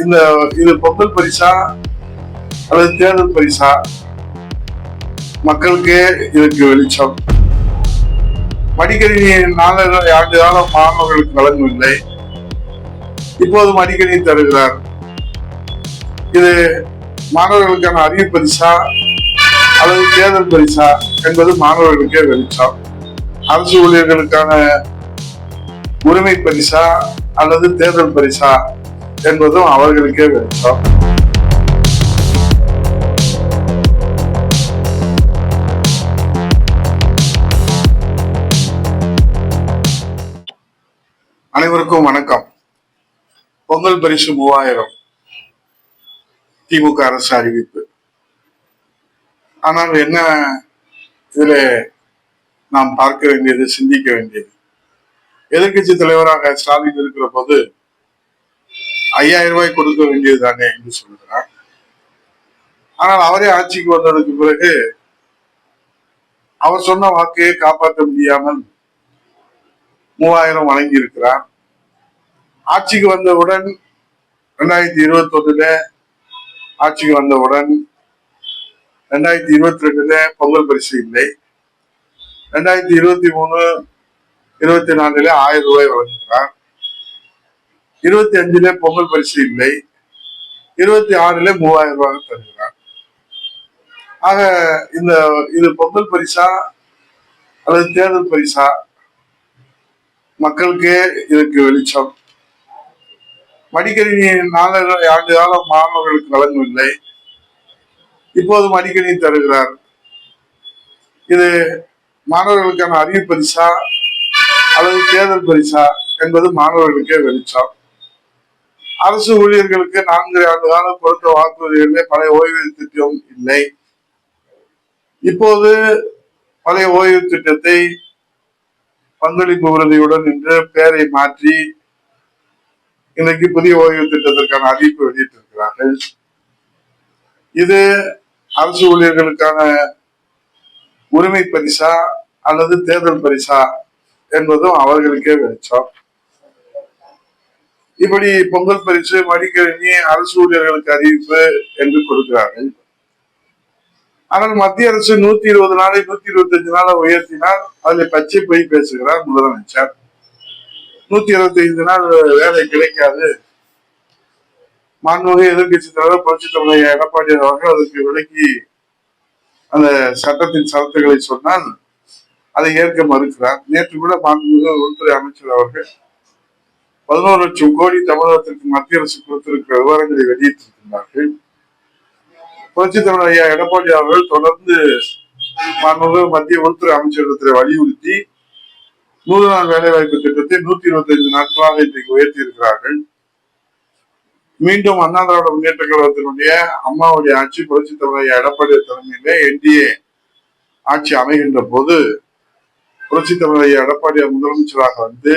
இந்த இது பொங்கல் பரிசா அல்லது தேர்தல் பரிசா? மக்களுக்கே இதற்கு வெளிச்சம். மடிக்கணினி 4 ஆண்டு காலம் மாணவர்களுக்கு வழங்கவில்லை, இப்போது மடிக்கணினி தருகிறார். இது மாணவர்களுக்கான அறிவு பரிசா அல்லது தேர்தல் பரிசா என்பது மாணவர்களுக்கே வெளிச்சம். அரசு ஊழியர்களுக்கான உரிமை பரிசா அல்லது தேர்தல் பரிசா என்பதும் அவர்களுக்கே வெளிச்சம். அனைவருக்கும் வணக்கம். பொங்கல் பரிசு 3000 திமுக அரசு அறிவிப்பு. ஆனால் என்ன இதுல நாம் பார்க்க வேண்டியது, சிந்திக்க வேண்டியது, எதிர்கட்சி தலைவராக ஸ்டாலின் இருக்கிற போது 5000 ரூபாய் கொடுக்க வேண்டியது தானே என்று சொல்கிறார். ஆனால் அவரே ஆட்சிக்கு வந்ததற்கு பிறகு அவர் சொன்ன வாக்கையை காப்பாற்ற முடியாமல் 3000 வழங்கி இருக்கிறார். ஆட்சிக்கு வந்தவுடன் 2021 ஆட்சிக்கு வந்தவுடன் 2022 பொங்கல் பரிசு இல்லை, 2023 24 1000 ரூபாய் வழங்குகிறார், 25 பொங்கல் பரிசு இல்லை, 26 3000 ரூபாய் தருகிறார். ஆக இது பொங்கல் பரிசா அல்லது தேர்தல் பரிசா? மக்களுக்கே இதற்கு வெளிச்சம். மடிக்கணினி 4 ஆண்டு காலம் மாணவர்களுக்கு வழங்கவில்லை, இப்போது மடிக்கணினி தருகிறார். இது மாணவர்களுக்கான அறிவு பரிசா அல்லது தேர்தல் பரிசா என்பது மாணவர்களுக்கே வெளிச்சம். அரசு ஊழியர்களுக்கு 4 ஆண்டு காலம் கொடுத்த வாக்குறுதிகளிலே பழைய ஓய்வூதிய திட்டம் இல்லை, இப்போது பழைய ஓய்வு திட்டத்தை பங்களிப்பு உறுதியுடன் என்று பெயரை மாற்றி இன்றைக்கு புதிய ஓய்வு திட்டத்திற்கான அறிவிப்பு வெளியிட்டிருக்கிறார்கள். இது அரசு ஊழியர்களுக்கான உரிமை பரிசா அல்லது தேர்தல் பரிசா என்பதும் அவர்களுக்கே வெளிச்சம். இப்படி பொங்கல் பரிசு, மடிக்கணினி, அரசு ஊழியர்களுக்கு அறிவிப்பு என்று கொடுக்கிறார்கள். ஆனால் மத்திய அரசு 120 நாளை 125 நாளை உயர்த்தினால் அதில் பச்சை பொய் பேசுகிறார் முதலமைச்சர். 125 நாள் வேலை கிடைக்காது. மாண்புமிகு எதிர்கட்சி தலைவர் புரட்சித் தலைவர் எடப்பாடி அவர்கள் அதற்கு விலக்கி அந்த சட்டத்தின் சரத்துக்களை சொன்னால் அதை ஏற்க மறுக்கிறார். நேற்று கூட மாண்புமிகு உள்துறை அமைச்சர் அவர்கள் 11 லட்சம் கோடி தமிழகத்திற்கு மத்திய அரசு கொடுத்திருக்கிற விவரங்களை வெளியிட்டிருக்கிறார்கள். புரட்சித் தலைவர் ஐயா எடப்பாடி அவர்கள் தொடர்ந்து மாண்புமிகு மத்திய உள்துறை அமைச்சரிடத்தில் வலியுறுத்தி 100 நாள் வேலை வாய்ப்பு திட்டத்தை 125 நாட்களாக இன்றைக்கு உயர்த்தி இருக்கிறார்கள். மீண்டும் அண்ணா திராவிட முன்னேற்ற கழகத்தினுடைய அம்மாவுடைய ஆட்சி, புரட்சித் தலைவர் எடப்பாடி தலைமையிலே NDA ஆட்சி அமைகின்ற போது புரட்சித் தலைவர் எடப்பாடியார் முதலமைச்சராக வந்து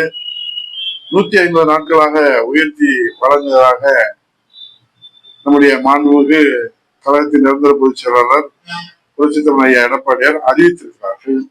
150 நாட்களாக உயர்த்தி வழங்குவதாக நம்முடைய மாண்புமிகு கழகத்தின் நிரந்தர பொதுச் செயலாளர் புரட்சித் தலைவர் எடப்பாடியார் அறிவித்திருக்கிறார்கள்.